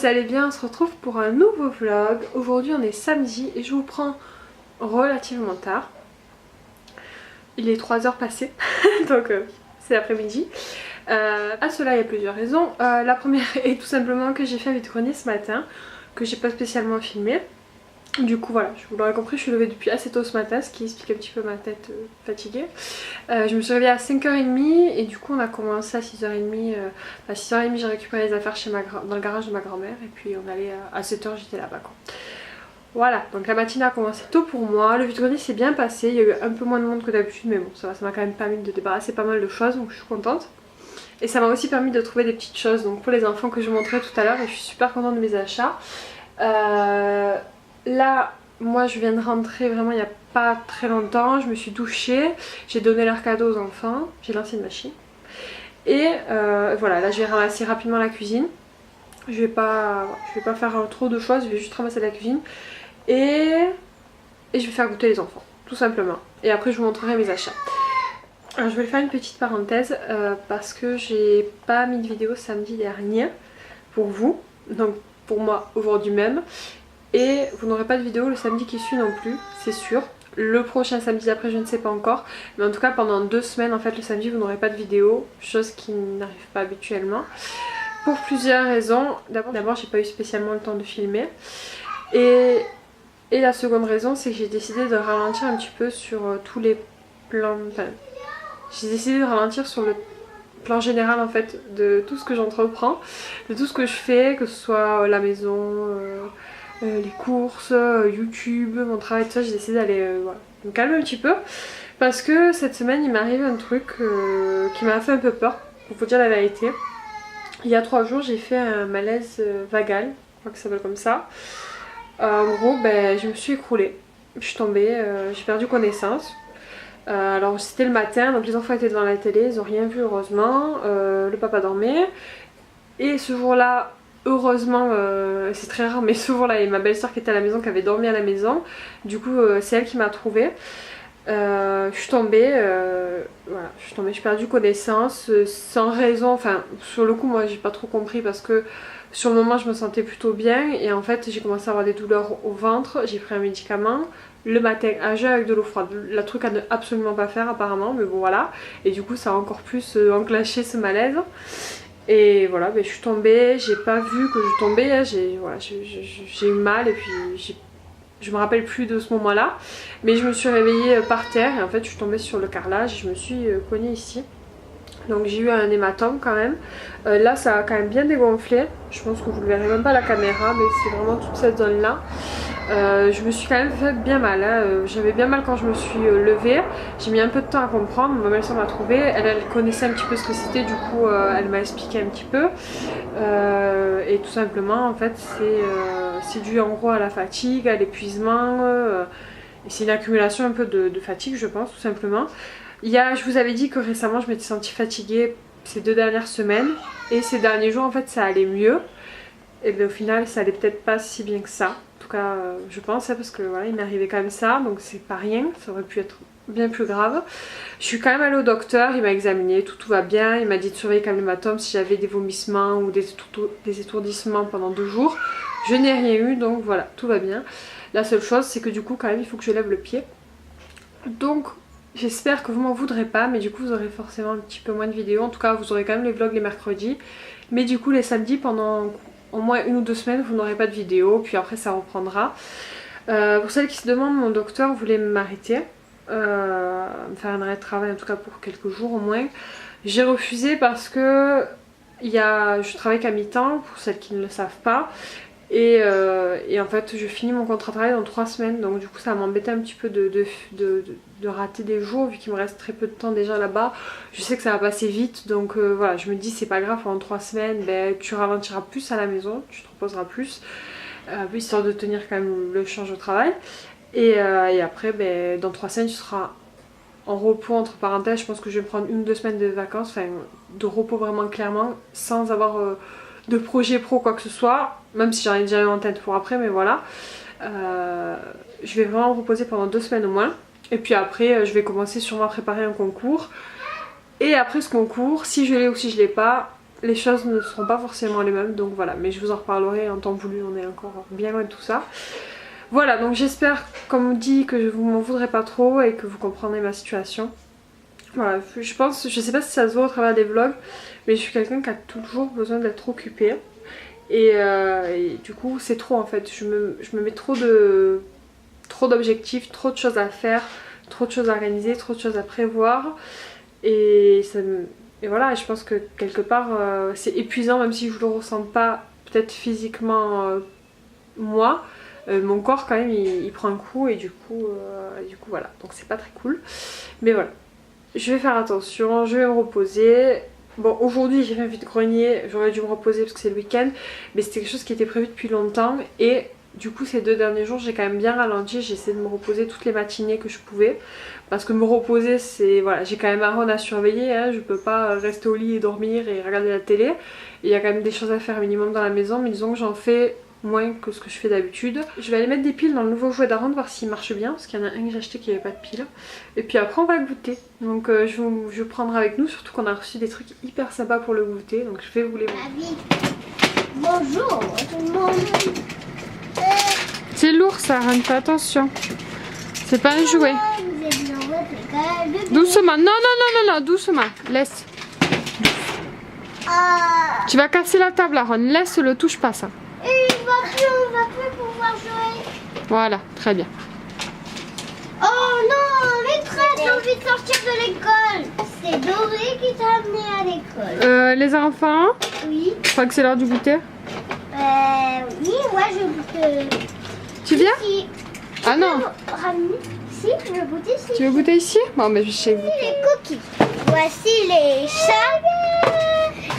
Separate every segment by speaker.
Speaker 1: vous allez bien, on se retrouve pour un nouveau vlog. Aujourd'hui on est samedi et je vous prends relativement tard. Il est 3 heures passées, donc c'est l'après-midi. À cela il y a plusieurs raisons. La première est tout simplement que j'ai fait un vide-grenier ce matin, que j'ai pas spécialement filmé. Du coup voilà, vous l'aurez compris, je suis levée depuis assez tôt ce matin, ce qui explique un petit peu ma tête fatiguée. Je me suis réveillée à 5h30 et du coup on a commencé à 6h30. À 6h30 j'ai récupéré les affaires dans le garage de ma grand-mère et puis on allait à 7h j'étais là-bas quoi. Voilà, donc la matinée a commencé tôt pour moi, le vide-grenier s'est bien passé, il y a eu un peu moins de monde que d'habitude mais bon ça m'a quand même permis de débarrasser pas mal de choses donc je suis contente. Et ça m'a aussi permis de trouver des petites choses donc pour les enfants que je vous montrais tout à l'heure et je suis super contente de mes achats. Là, moi je viens de rentrer vraiment il n'y a pas très longtemps, je me suis douchée, j'ai donné leurs cadeaux aux enfants, j'ai lancé une machine. Et voilà, là je vais ramasser rapidement la cuisine. Je vais pas faire trop de choses, je vais juste ramasser la cuisine. Et je vais faire goûter les enfants, tout simplement. Et après je vous montrerai mes achats. Alors je vais faire une petite parenthèse parce que j'ai pas mis de vidéo samedi dernier pour vous, donc pour moi aujourd'hui même. Et vous n'aurez pas de vidéo le samedi qui suit non plus, c'est sûr. Le prochain samedi après je ne sais pas encore. Mais en tout cas pendant 2 semaines en fait le samedi vous n'aurez pas de vidéo. Chose qui n'arrive pas habituellement. Pour plusieurs raisons. D'abord j'ai pas eu spécialement le temps de filmer. Et la seconde raison c'est que j'ai décidé de ralentir un petit peu sur tous les plans. Enfin, j'ai décidé de ralentir sur le plan général en fait de tout ce que j'entreprends. De tout ce que je fais, que ce soit la maison... les courses, YouTube, mon travail, tout ça, j'ai décidé d'aller voilà, me calmer un petit peu parce que cette semaine il m'arrive un truc qui m'a fait un peu peur, pour vous dire la vérité. Il y a 3 jours j'ai fait un malaise vagal, je crois que ça s'appelle comme ça. En gros je me suis écroulée, je suis tombée, j'ai perdu connaissance. Alors c'était le matin, donc les enfants étaient devant la télé, ils ont rien vu heureusement, le papa dormait et ce jour là heureusement, c'est très rare, mais ce jour-là, il y a ma belle-sœur qui était à la maison, qui avait dormi à la maison. Du coup, c'est elle qui m'a trouvée. Je suis tombée, voilà, j'ai perdu connaissance sans raison. Enfin, sur le coup, moi, j'ai pas trop compris parce que sur le moment, je me sentais plutôt bien. Et en fait, j'ai commencé à avoir des douleurs au ventre. J'ai pris un médicament. Le matin, à jeun avec de l'eau froide. Le truc à ne absolument pas faire, apparemment. Mais bon, voilà. Et du coup, ça a encore plus enclenché ce malaise. Et voilà, je suis tombée, j'ai pas vu que je tombais, j'ai eu mal et puis je me rappelle plus de ce moment là. Mais je me suis réveillée par terre et en fait je suis tombée sur le carrelage et je me suis cognée ici. Donc j'ai eu un hématome quand même. Là ça a quand même bien dégonflé. Je pense que vous ne le verrez même pas à la caméra mais c'est vraiment toute cette zone là. Je me suis quand même fait bien mal, hein. J'avais bien mal quand je me suis levée. J'ai mis un peu de temps à comprendre, ma belle-sœur m'a trouvée, elle connaissait un petit peu ce que c'était, du coup elle m'a expliqué un petit peu. Et tout simplement en fait c'est dû en gros à la fatigue, à l'épuisement, et c'est une accumulation un peu de fatigue je pense tout simplement. Je vous avais dit que récemment je m'étais sentie fatiguée ces 2 dernières semaines et ces derniers jours en fait ça allait mieux. Et bien au final ça allait peut-être pas si bien que ça. En tout cas je pense parce que voilà il m'est arrivé quand même ça donc c'est pas rien, ça aurait pu être bien plus grave. Je suis quand même allée au docteur, il m'a examiné, tout va bien, il m'a dit de surveiller quand même l'hématome si j'avais des vomissements ou des étourdissements pendant 2 jours. Je n'ai rien eu donc voilà tout va bien. La seule chose c'est que du coup quand même il faut que je lève le pied. Donc j'espère que vous m'en voudrez pas mais du coup vous aurez forcément un petit peu moins de vidéos. En tout cas vous aurez quand même les vlogs les mercredis. Mais du coup les samedis pendant au moins 1 ou 2 semaines vous n'aurez pas de vidéo puis après ça reprendra. Pour celles qui se demandent, mon docteur voulait m'arrêter, me faire un arrêt de travail en tout cas pour quelques jours au moins. J'ai refusé parce que je travaille qu'à mi-temps pour celles qui ne le savent pas. Et en fait je finis mon contrat de travail dans 3 semaines donc du coup ça m'embêtait un petit peu de rater des jours vu qu'il me reste très peu de temps déjà là-bas. Je sais que ça va passer vite donc voilà je me dis c'est pas grave pendant 3 semaines tu ralentiras plus à la maison, tu te reposeras plus histoire de tenir quand même le change au travail et après dans 3 semaines tu seras en repos entre parenthèses. Je pense que je vais prendre 1 ou 2 semaines de vacances, enfin de repos vraiment clairement sans avoir de projet pro quoi que ce soit, même si j'en ai déjà eu en tête pour après mais voilà. Je vais vraiment me reposer pendant 2 semaines au moins et puis après je vais commencer sûrement à préparer un concours et après ce concours si je l'ai ou si je l'ai pas les choses ne seront pas forcément les mêmes, donc voilà, mais je vous en reparlerai en temps voulu, on est encore bien loin de tout ça. Voilà, donc j'espère, comme on dit, que vous m'en voudrez pas trop et que vous comprendrez ma situation. Voilà, je pense, je sais pas si ça se voit au travers des vlogs, mais je suis quelqu'un qui a toujours besoin d'être occupée. Et du coup c'est trop en fait, je me mets trop d'objectifs, trop de choses à faire, trop de choses à organiser, trop de choses à prévoir. Et voilà, je pense que quelque part c'est épuisant, même si je le ressens pas peut-être physiquement moi. Mon corps quand même il prend un coup et du coup voilà, donc c'est pas très cool. Mais voilà, je vais faire attention, je vais me reposer. Bon, aujourd'hui j'ai fait un vide-grenier, j'aurais dû me reposer parce que c'est le week-end, mais c'était quelque chose qui était prévu depuis longtemps et du coup ces 2 derniers jours j'ai quand même bien ralenti, j'ai essayé de me reposer toutes les matinées que je pouvais parce que me reposer c'est, voilà, j'ai quand même Aaron à surveiller, hein, je peux pas rester au lit et dormir et regarder la télé, il y a quand même des choses à faire minimum dans la maison, mais disons que j'en fais moins que ce que je fais d'habitude. Je vais aller mettre des piles dans le nouveau jouet d'Aaron, voir s'il marche bien, parce qu'il y en a un que j'ai acheté qui avait pas de piles. Et puis après on va goûter. Donc je prendrai avec nous, surtout qu'on a reçu des trucs hyper sympas pour le goûter, donc je vais vous les montrer.
Speaker 2: Bonjour tout le monde.
Speaker 1: C'est lourd ça, Aaron, fais attention. C'est pas un jouet. Doucement, non, doucement, laisse. Tu vas casser la table, Aaron, laisse, le touche pas ça.
Speaker 2: Et on va plus pouvoir jouer.
Speaker 1: Voilà, très bien.
Speaker 2: Oh non, maîtresse, j'ai envie de sortir de l'école. C'est Doré qui t'a amené à l'école.
Speaker 1: Les enfants,
Speaker 2: Oui.
Speaker 1: je crois que c'est l'heure du goûter.
Speaker 2: Oui, ouais, je goûte.
Speaker 1: Tu viens?
Speaker 2: Ici.
Speaker 1: Ah non.
Speaker 2: Ramener. Si, je veux goûter ici.
Speaker 1: Tu veux goûter ici? Bon, mais je sais goûter.
Speaker 2: Les cookies. Voici les chats.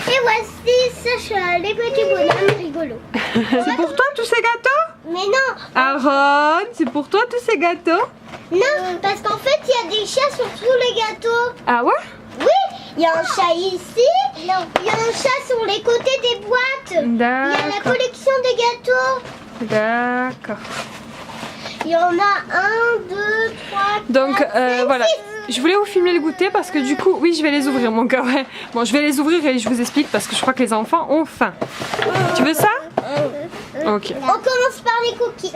Speaker 2: Et voici Sacha, les petits bonhommes rigolos.
Speaker 1: C'est pour toi tous ces gâteaux?
Speaker 2: Mais non.
Speaker 1: Aaron, c'est pour toi tous ces gâteaux?
Speaker 2: Non, parce qu'en fait, il y a des chats sur tous les gâteaux.
Speaker 1: Ah ouais?
Speaker 2: Oui, il y a un chat ici. Il y a un chat sur les côtés des boîtes. Il y a la
Speaker 1: D'accord.
Speaker 2: collection des gâteaux.
Speaker 1: D'accord.
Speaker 2: Il y en a 1, 2, 3, 4,
Speaker 1: Donc
Speaker 2: 5,
Speaker 1: voilà.
Speaker 2: 6.
Speaker 1: Je voulais vous filmer le goûter parce que du coup, oui, je vais les ouvrir mon cœur. Ouais. Bon, je vais les ouvrir et je vous explique parce que je crois que les enfants ont faim. Tu veux ça? Ok.
Speaker 2: On commence par les cookies.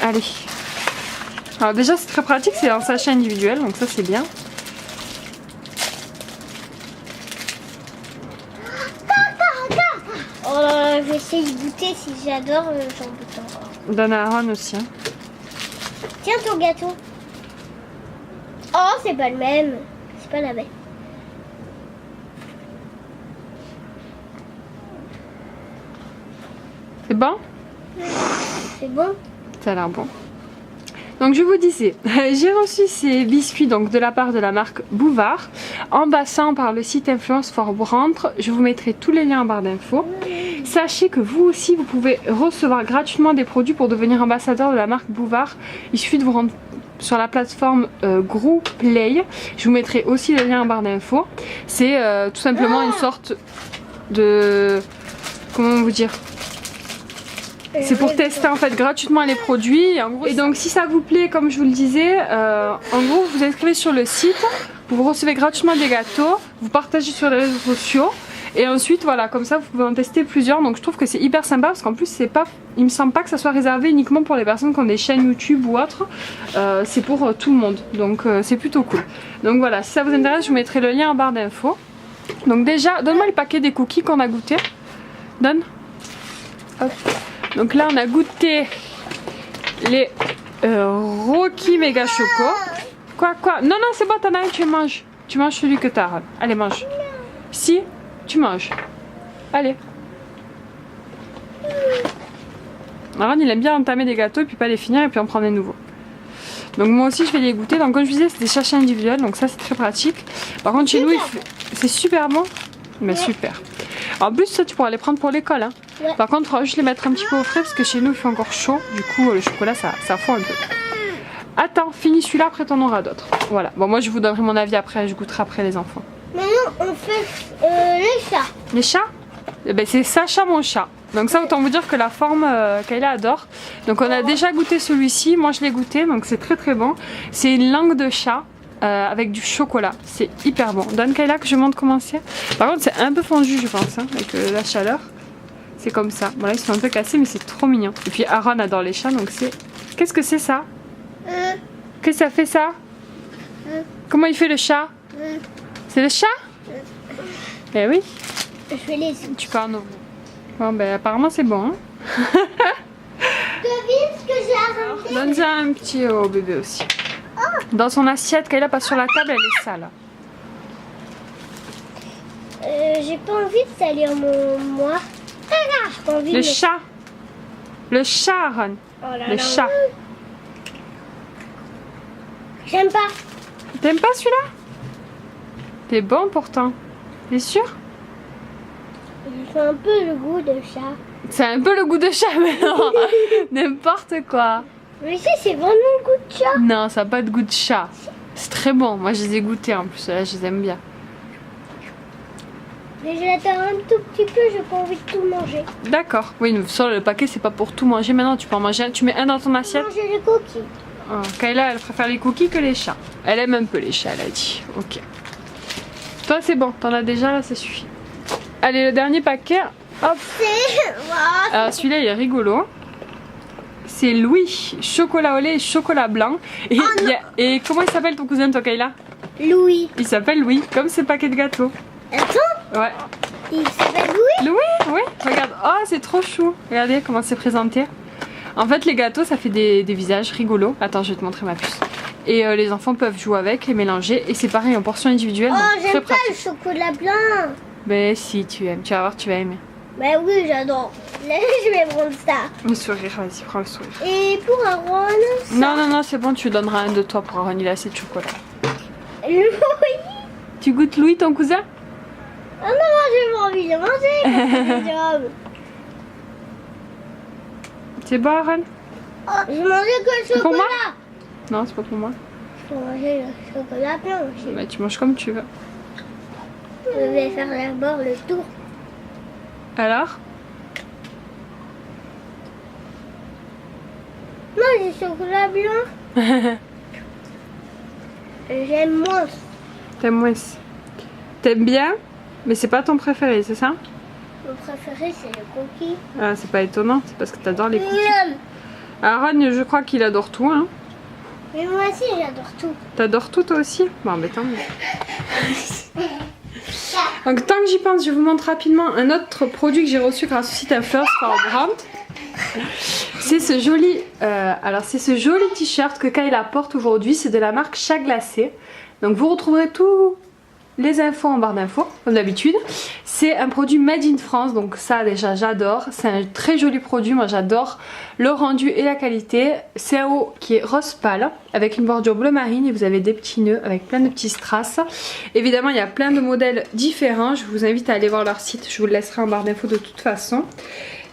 Speaker 1: Allez. Alors déjà, c'est très pratique, c'est un sachet individuel, donc ça c'est bien.
Speaker 2: Oh là là, je vais essayer de goûter. Si j'adore, j'en goûte encore.
Speaker 1: Donne à Aaron aussi. Hein.
Speaker 2: Tiens ton gâteau. Oh, c'est pas le même. C'est pas la même.
Speaker 1: C'est bon?
Speaker 2: C'est bon?
Speaker 1: Ça a l'air bon. Donc je vous disais, j'ai reçu ces biscuits donc de la part de la marque Bouvard en passant par le site Influence for Brand. Je vous mettrai tous les liens en barre d'infos. Sachez que vous aussi vous pouvez recevoir gratuitement des produits pour devenir ambassadeur de la marque Bouvard. Il suffit de vous rendre sur la plateforme GrooPlay. Je vous mettrai aussi le lien en barre d'infos. C'est tout simplement une sorte de... comment vous dire? C'est pour tester en fait gratuitement les produits et donc si ça vous plaît, comme je vous le disais, en gros vous vous inscrivez sur le site, vous recevez gratuitement des gâteaux, vous partagez sur les réseaux sociaux et ensuite voilà, comme ça vous pouvez en tester plusieurs. Donc je trouve que c'est hyper sympa parce qu'en plus c'est pas, il me semble pas que ça soit réservé uniquement pour les personnes qui ont des chaînes YouTube ou autres, c'est pour tout le monde, donc c'est plutôt cool. Donc voilà, si ça vous intéresse je vous mettrai le lien en barre d'infos. Donc déjà, donne-moi le paquet des cookies qu'on a goûté. Donne. Hop. Donc là on a goûté les Rocky Mega Choco. Quoi? Non, c'est bon, t'en as un, tu manges. Tu manges celui que t'as. Allez, mange. Si, tu manges. Allez. Aaron il aime bien entamer des gâteaux et puis pas les finir et puis en prendre des nouveaux. Donc moi aussi je vais les goûter. Donc comme je vous disais c'est des sachets individuels, donc ça c'est très pratique. Par contre chez nous c'est super bon. Mais super. En plus ça tu pourras les prendre pour l'école hein. Ouais. Par contre il faudra juste les mettre un petit peu au frais parce que chez nous il fait encore chaud. Du coup le chocolat ça fond un peu. Attends, finis celui-là, après t'en auras d'autres. Voilà, bon moi je vous donnerai mon avis après, je goûterai après les enfants.
Speaker 2: Maintenant on fait les chats.
Speaker 1: Les chats? Eh ben, c'est Sacha mon chat. Donc ça autant vous dire que la forme Kayla adore. Donc on a déjà goûté celui-ci, moi je l'ai goûté donc c'est très très bon. C'est une langue de chat. avec du chocolat. C'est hyper bon. Donne Kayla que je montre comment c'est. Par contre c'est un peu fondu je pense hein, avec la chaleur. C'est comme ça. Bon là ils sont un peu cassés mais c'est trop mignon. Et puis Aaron adore les chats donc c'est... Qu'est-ce que c'est ça? Qu'est-ce que ça fait ça? Comment il fait le chat? C'est le chat? Eh oui.
Speaker 2: Je fais les...
Speaker 1: Tu peux en ouvrir. Bon ben apparemment c'est bon. Hein.
Speaker 2: Devine ce que j'ai arrêté.
Speaker 1: Donne-en un petit au bébé aussi. Dans son assiette, Kayla passe sur la table, elle est sale.
Speaker 2: J'ai pas envie de salir moi. Ah, j'ai pas envie
Speaker 1: Le
Speaker 2: de...
Speaker 1: chat. Le chat, Aaron.
Speaker 2: Oh là
Speaker 1: Le
Speaker 2: là.
Speaker 1: chat.
Speaker 2: J'aime pas.
Speaker 1: T'aimes pas celui-là? T'es bon pourtant. T'es sûr?
Speaker 2: Il fait un peu le goût de chat.
Speaker 1: C'est un peu le goût de chat, mais non. N'importe quoi.
Speaker 2: Mais si, c'est vraiment le goût de chat.
Speaker 1: Non, ça n'a pas de goût de chat. C'est très bon. Moi, je les ai goûtés en plus. Là, je les aime bien.
Speaker 2: Mais je l'attends un tout petit peu, j'ai pas envie de tout manger.
Speaker 1: D'accord. Oui, sur le paquet, c'est pas pour tout manger. Maintenant, tu peux en manger un. Tu mets un dans ton assiette.
Speaker 2: Manger les cookies.
Speaker 1: Oh, Kayla, elle préfère les cookies que les chats. Elle aime un peu les chats, elle a dit. Ok. Toi, c'est bon. T'en as déjà, là, ça suffit. Allez, le dernier paquet. Hop. Alors, celui-là, il est rigolo. C'est Louis, chocolat au lait et chocolat blanc. Et, et comment il s'appelle ton cousin, toi, Kayla?
Speaker 2: Louis.
Speaker 1: Il s'appelle Louis, comme ces paquets de gâteaux.
Speaker 2: Attends,
Speaker 1: Ouais.
Speaker 2: il s'appelle Louis?
Speaker 1: Louis, oui. Regarde. Oh, c'est trop chou. Regardez comment c'est présenté. En fait, les gâteaux, ça fait des visages rigolos. Attends, je vais te montrer ma puce. Et les enfants peuvent jouer avec, les mélanger. Et c'est pareil en portion individuelle.
Speaker 2: Oh,
Speaker 1: Très
Speaker 2: j'aime pas
Speaker 1: pratique.
Speaker 2: le chocolat blanc.
Speaker 1: Ben si, tu aimes. Tu vas voir, tu vas aimer.
Speaker 2: Bah oui, j'adore. Là, je vais prendre ça.
Speaker 1: Le sourire, vas-y, prends le sourire.
Speaker 2: Et pour Aaron, ça.
Speaker 1: Non, non, non, c'est bon, tu donneras un de toi pour Aaron, il a assez de chocolat.
Speaker 2: Louis.
Speaker 1: Tu goûtes Louis, ton cousin?
Speaker 2: Oh non, j'ai pas envie de manger.
Speaker 1: C'est bon, Aaron?
Speaker 2: Oh, je mangeais que le
Speaker 1: Pour moi?
Speaker 2: chocolat.
Speaker 1: Non, c'est pas pour moi.
Speaker 2: Je peux manger le chocolat blanc aussi.
Speaker 1: Bah, tu manges comme tu veux.
Speaker 2: Je vais faire d'abord le tour.
Speaker 1: Alors?
Speaker 2: Moi, j'ai chocolat blanc. J'aime moins.
Speaker 1: T'aimes moins? T'aimes bien? Mais c'est pas ton préféré, c'est ça?
Speaker 2: Mon préféré, c'est le cookie.
Speaker 1: Ah, c'est pas étonnant, c'est parce que t'adores les cookies.
Speaker 2: Miam.
Speaker 1: Aaron, je crois qu'il adore tout, hein.
Speaker 2: Mais moi aussi, j'adore tout.
Speaker 1: T'adores tout, toi aussi? Bon, mais tant mieux. Donc, tant que j'y pense, je vous montre rapidement un autre produit que j'ai reçu grâce au site First for Brand. C'est ce joli, c'est ce joli t-shirt que Kayla porte aujourd'hui. C'est de la marque Chat Glacé. Donc, vous retrouverez tous les infos en barre d'infos, comme d'habitude. C'est un produit made in France, donc ça déjà j'adore. C'est un très joli produit, moi j'adore le rendu et la qualité. C'est un haut qui est rose pâle avec une bordure bleu marine et vous avez des petits nœuds avec plein de petits strass. Évidemment il y a plein de modèles différents, je vous invite à aller voir leur site, je vous le laisserai en barre d'infos de toute façon.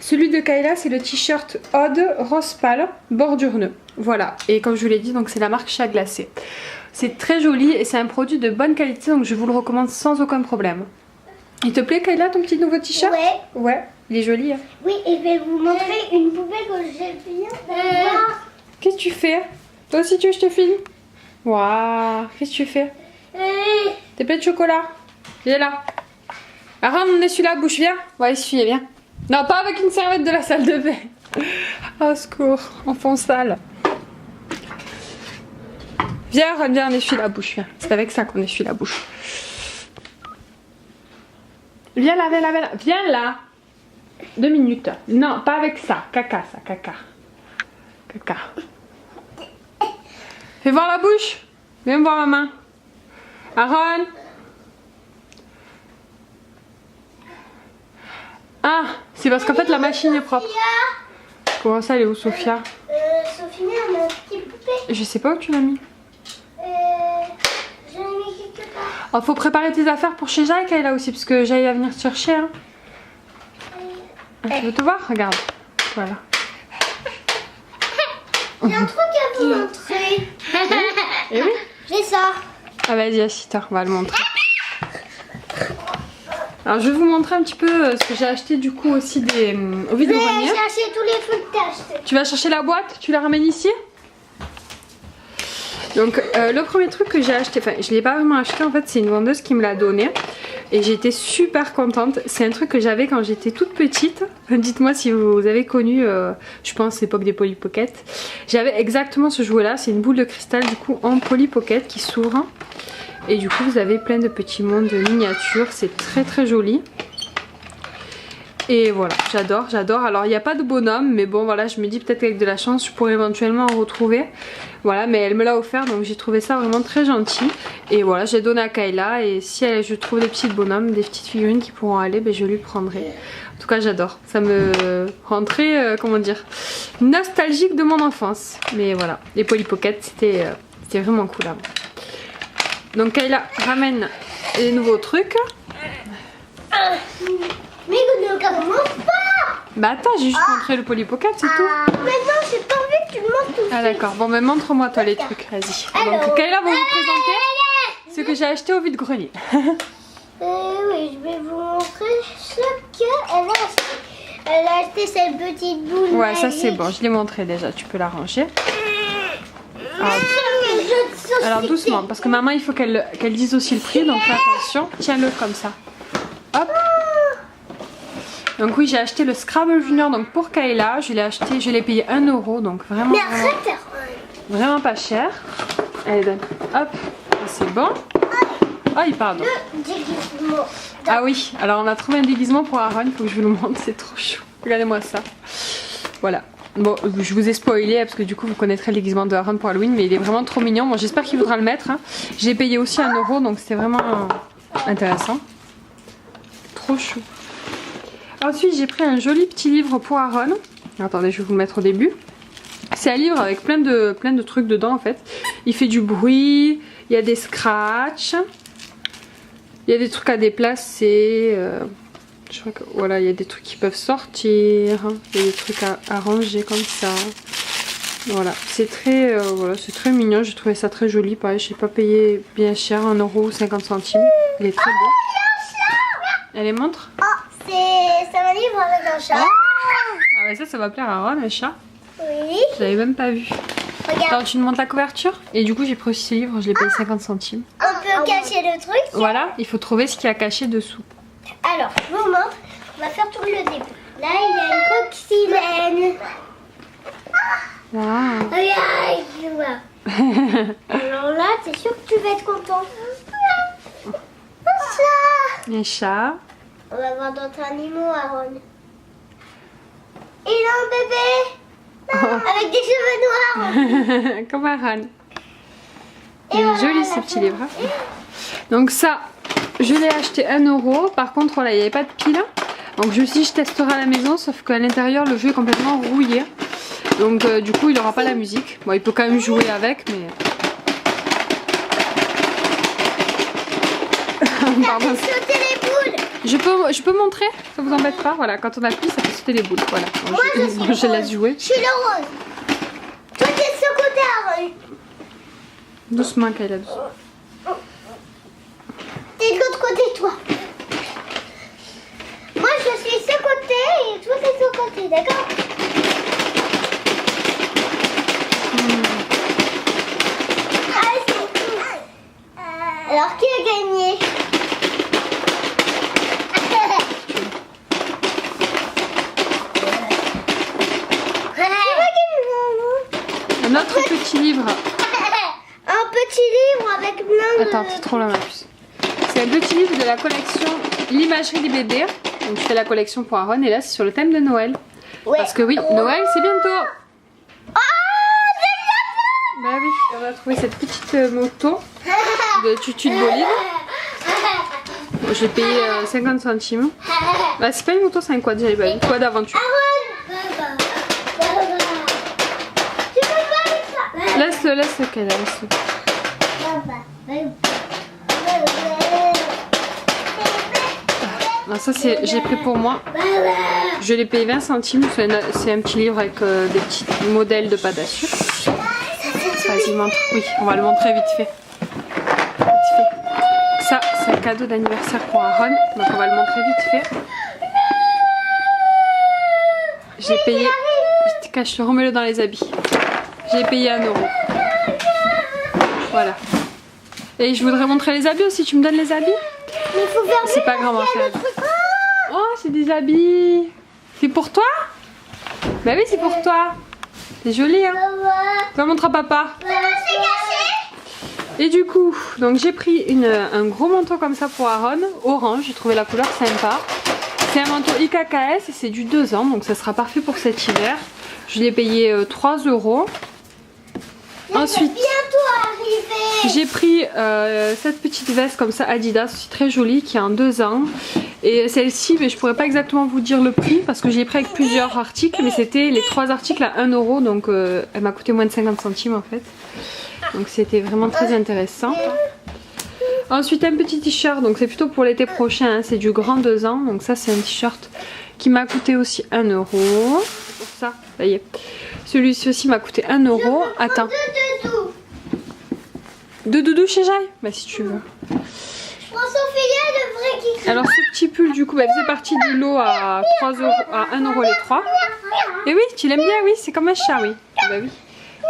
Speaker 1: Celui de Kayla, c'est le t-shirt Odd rose pâle bordure nœud. Voilà, et comme je vous l'ai dit, donc c'est la marque Chat Glacé. C'est très joli et c'est un produit de bonne qualité, donc je vous le recommande sans aucun problème. Il te plaît, Kayla, ton petit nouveau t-shirt?
Speaker 2: Ouais.
Speaker 1: Ouais, il est joli. Hein.
Speaker 2: Oui, et je vais vous montrer une poupée que j'ai bien d'avoir.
Speaker 1: Qu'est-ce que tu fais? Toi aussi, tu veux que je te filme? Waouh, qu'est-ce que tu fais? T'es plein de chocolat? Viens là. Aaron, on est celui-là, bouche, viens. Ouais, essuie, viens. Non, pas avec une serviette de la salle de bain. Oh, secours, enfant sale. Viens, Aaron, viens, on essuie la bouche, viens. C'est avec ça qu'on essuie la bouche. Viens là, viens là, viens là. Viens là. 2 minutes. Non, pas avec ça. Caca, ça, caca. Caca. Fais voir la bouche. Viens me voir ma main. Aaron. Ah, c'est parce qu'en fait la machine est propre. Comment ça, elle est où, Sophia?
Speaker 2: Sophie, elle a un petit poupée.
Speaker 1: Je sais pas où tu l'as mis.
Speaker 2: Je l'ai mis quelque part.
Speaker 1: Oh, faut préparer tes affaires pour chez Jai, Kayla aussi, parce que Jai va venir te chercher. Hein. Tu veux te voir? Regarde. Voilà.
Speaker 2: J'ai un truc à vous montrer.
Speaker 1: Et oui.
Speaker 2: J'ai ça.
Speaker 1: Ah, vas-y, assis-toi, on va le montrer. Alors, je vais vous montrer un petit peu ce que j'ai acheté du coup aussi des au
Speaker 2: Je vais
Speaker 1: vide-grenier.
Speaker 2: chercher tous les trucs que t'as achetés.
Speaker 1: Tu vas chercher la boîte, tu la ramènes ici? Donc le premier truc que j'ai acheté, enfin je l'ai pas vraiment acheté en fait, c'est une vendeuse qui me l'a donné. Et j'étais super contente. C'est un truc que j'avais quand j'étais toute petite. Dites-moi si vous avez connu, je pense l'époque des Polly Pocket. J'avais exactement ce jouet là, c'est une boule de cristal du coup en Polly Pocket qui s'ouvre. Et du coup vous avez plein de petits mondes miniatures, c'est très très joli. Et voilà, j'adore, j'adore. Alors il n'y a pas de bonhomme, mais bon voilà, je me dis peut-être qu'avec de la chance je pourrais éventuellement en retrouver. Voilà, mais elle me l'a offert, donc j'ai trouvé ça vraiment très gentil. Et voilà, j'ai donné à Kayla, et si je trouve des petits bonhommes, des petites figurines qui pourront aller, ben, je lui prendrai. En tout cas j'adore, ça me rend très, comment dire, nostalgique de mon enfance. Mais voilà, les Polly Pocket c'était vraiment cool avant. Donc Kayla ramène les nouveaux trucs.
Speaker 2: Mais ne commence pas.
Speaker 1: Bah attends, j'ai juste montré le Polly Pocket, c'est tout.
Speaker 2: Maintenant j'ai pas envie que tu me montres tout.
Speaker 1: Ah d'accord, bon mais montre-moi toi les trucs, vas-y. Donc Kayla va vous présenter ce que j'ai acheté au vide-grenier.
Speaker 2: Oui, je vais vous montrer ce qu'elle a acheté. Elle a acheté cette petite boule.
Speaker 1: Ouais, ça c'est bon, je l'ai montré déjà, tu peux la ranger. Alors doucement, parce que maman il faut qu'elle dise aussi le prix, donc fais attention, tiens-le comme ça. Hop. Donc oui, j'ai acheté le Scrabble Junior donc pour Kayla, je l'ai payé 1 €, donc vraiment, vraiment pas cher. Allez donne, hop, c'est bon. Oh pardon. Ah oui, alors on a trouvé un déguisement pour Aaron, il faut que je vous le montre, c'est trop chou. Regardez-moi ça. Voilà. Bon, je vous ai spoilé parce que du coup vous connaîtrez le déguisement de Aaron pour Halloween, mais il est vraiment trop mignon. Bon, j'espère qu'il voudra le mettre. Hein. J'ai payé aussi 1 €, donc c'était vraiment intéressant. Trop chou. Ensuite, j'ai pris un joli petit livre pour Aaron. Attendez, je vais vous le mettre au début. C'est un livre avec plein de trucs dedans en fait. Il fait du bruit, il y a des scratchs, il y a des trucs à déplacer. Je crois que voilà, il y a des trucs qui peuvent sortir, il y a des trucs à ranger comme ça. Voilà, c'est très, très mignon. J'ai trouvé ça très joli. Pareil, je n'ai pas payé bien cher, 1 € 50 centimes. Il est très beau. Elle les montre.
Speaker 2: Oh, c'est un livre avec un chat.
Speaker 1: Ah ouais, ça va plaire à Aaron, le chat.
Speaker 2: Oui.
Speaker 1: Je l'avais même pas vu.
Speaker 2: Regarde.
Speaker 1: Attends, tu me montres la couverture. Et du coup, j'ai pris aussi ce livre, je l'ai payé 50 centimes.
Speaker 2: On peut cacher le truc.
Speaker 1: Voilà, il faut trouver ce qu'il y a caché dessous.
Speaker 2: Alors, je vous montre. On va faire tout le début. Là, il y a une coccinelle.
Speaker 1: Waouh.
Speaker 2: Regarde, tu vois. Alors là, t'es sûr que tu vas être content. Un chat.
Speaker 1: Un chat.
Speaker 2: On va voir d'autres animaux, Aaron. Il a un bébé avec des cheveux noirs.
Speaker 1: Comme Aaron.
Speaker 2: Et
Speaker 1: Il est
Speaker 2: voilà,
Speaker 1: joli ce petit livre. Donc ça, je l'ai acheté 1 €. Par contre, voilà, il n'y avait pas de pile. Donc je me suis dit, je testerai à la maison, sauf qu'à l'intérieur, le jeu est complètement rouillé. Donc du coup, il n'aura pas la musique. Bon, il peut quand même jouer avec, mais... Pardon.
Speaker 2: Sauter les boules.
Speaker 1: Je peux montrer, ça vous embête pas. Voilà, quand on appuie, ça fait sauter les boules. Voilà. Bon, je laisse jouer.
Speaker 2: Je suis le rose. Toi, t'es de ce côté, Aaron.
Speaker 1: Doucement, Kayla, doucement.
Speaker 2: T'es de l'autre côté, toi. Moi, je suis ce côté et toi, t'es ce côté, d'accord? Allez, c'est tout. Alors, qui a gagné?
Speaker 1: Un autre petit livre.
Speaker 2: Un petit livre avec plein de...
Speaker 1: Attends, c'est trop la même puce. C'est un petit livre de la collection L'imagerie des bébés. Donc je fais la collection pour Aaron et là c'est sur le thème de Noël.
Speaker 2: Ouais.
Speaker 1: Parce que oui, Noël c'est bientôt.
Speaker 2: Oh, c'est
Speaker 1: Bah oui, on a trouvé cette petite moto de Tutu de bolide. Bon, j'ai payé 50 centimes. Bah c'est pas une moto, c'est un quad, j'avais pas vu. Quad d'aventure.
Speaker 2: Tu peux pas avec ça.
Speaker 1: Laisse-le qu'elle laisse-le. Non, ça c'est j'ai pris pour moi. Je l'ai payé 20 centimes. C'est un petit livre avec des petits modèles de pâte à sucre. Vas-y, montre. Oui, on va le montrer vite fait. Ça, c'est un cadeau d'anniversaire pour Aaron. Donc on va le montrer vite fait. J'ai payé. Je te cache, remets-le dans les habits. J'ai payé 1 €. Voilà. Et je voudrais montrer les habits aussi. Tu me donnes les habits?
Speaker 2: Mais il faut faire
Speaker 1: C'est pas grave en fait. Oh, c'est des habits. C'est pour toi? Bah oui, c'est pour toi. C'est joli, hein? Va montrer à papa.
Speaker 2: C'est caché.
Speaker 1: Et du coup, donc j'ai pris un gros manteau comme ça pour Aaron, orange. J'ai trouvé la couleur sympa. C'est un manteau IKKS et c'est du 2 ans, donc ça sera parfait pour cet hiver. Je l'ai payé 3 €. Ensuite, j'ai pris cette petite veste comme ça Adidas, aussi très jolie, qui est en 2 ans. Et celle-ci, mais je pourrais pas exactement vous dire le prix parce que j'ai pris avec plusieurs articles, mais c'était les 3 articles à 1 €, donc elle m'a coûté moins de 50 centimes en fait. Donc c'était vraiment très intéressant. Ensuite un petit t-shirt, donc c'est plutôt pour l'été prochain, hein, c'est du grand 2 ans, donc ça c'est un t-shirt qui m'a coûté aussi 1 €. C'est pour ça, ça y est. Celui-ci aussi m'a coûté 1 €. Attends. De doudou chez Jai? Bah si tu veux. Alors ce petit pull du coup bah, faisait partie du lot à 3 €, à 1 € les 3. Et oui, tu l'aimes bien, oui, c'est comme un chat, oui. Bah oui,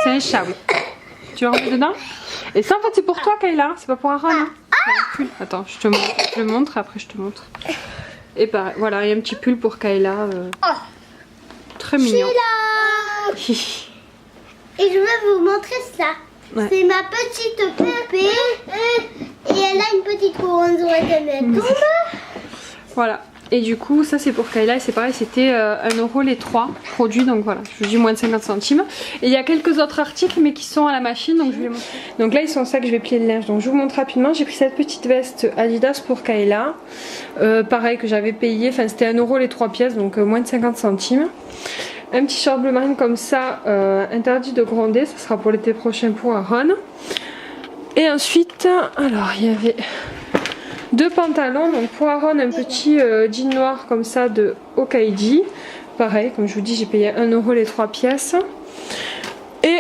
Speaker 1: c'est un chat, oui. Tu vas rentrer dedans? Et ça en fait c'est pour toi Kayla, c'est pas pour Aaron. Hein. Attends, je te le montre, après je te montre. Et pareil, voilà, il y a un petit pull pour Kayla. Très mignon.
Speaker 2: Et je vais vous montrer ça. Ouais. C'est ma petite poupée. Et elle a une petite couronne sur la tête.
Speaker 1: Voilà. Et du coup, ça c'est pour Kayla. Et c'est pareil, c'était 1 € les 3 produits. Donc voilà, je vous dis moins de 50 centimes. Et il y a quelques autres articles, mais qui sont à la machine. Donc je vais les montrer. Donc là, ils sont ça que je vais plier le linge. Donc je vous montre rapidement. J'ai pris cette petite veste Adidas pour Kayla. Pareil que j'avais payé. Enfin, c'était 1 € les 3 pièces. Donc moins de 50 centimes. Un petit short bleu marine comme ça, interdit de gronder. Ça sera pour l'été prochain pour Aaron. Et ensuite, alors il y avait 2 pantalons. Donc pour Aaron, un petit jean noir comme ça de Okaidi. Pareil, comme je vous dis, j'ai payé 1 € les 3 pièces. Et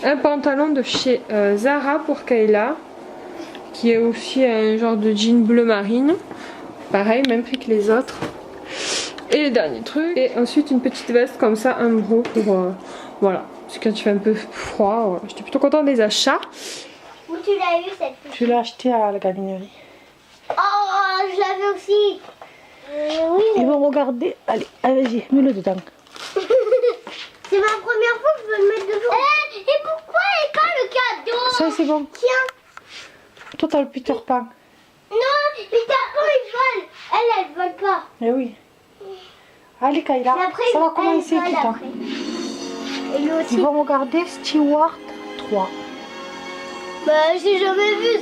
Speaker 1: un pantalon de chez Zara pour Kayla, qui est aussi un genre de jean bleu marine. Pareil, même prix que les autres. Et le dernier truc. Et ensuite une petite veste comme ça, un gros pour... voilà, c'est quand il fait un peu froid. Voilà. J'étais plutôt contente des achats.
Speaker 2: Où tu l'as eu cette petite?
Speaker 3: Je l'ai acheté à la gaminerie.
Speaker 2: Oh, je l'avais aussi. Oui.
Speaker 3: Ils vont regarder. Allez, vas-y, mets-le dedans.
Speaker 2: C'est ma première fois que je veux le mettre dedans. Et pourquoi elle pas le cadeau?
Speaker 3: Ça c'est bon.
Speaker 2: Tiens.
Speaker 3: Toi t'as le Peter Pan.
Speaker 2: Non, Peter Pan il vole. Elle vole pas.
Speaker 3: Eh oui. Allez Kayla,
Speaker 2: après,
Speaker 3: ça va commencer tout le temps.
Speaker 2: Et lui aussi.
Speaker 3: Ils vont regarder Stewart 3.
Speaker 2: Bah j'ai jamais vu.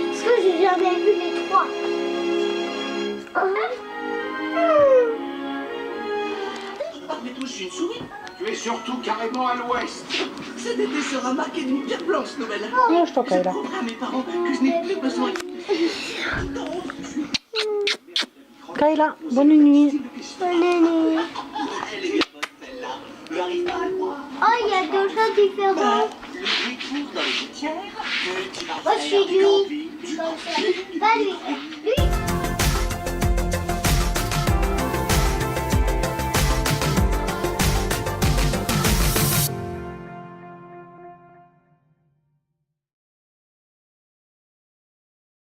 Speaker 2: Parce que j'ai jamais vu les 3.
Speaker 4: Mais tous une souris. Tu es surtout carrément à l'ouest. Cet été sera marqué d'une pierre blanche nouvelle.
Speaker 3: Non, je t'en Kayla.
Speaker 4: Je promets à mes parents que je n'ai plus besoin.
Speaker 3: Kayla, bonne nuit.
Speaker 2: Bonne nuit. Oh, il y a 2 choses différentes. Moi, je suis lui. Pas lui. Lui.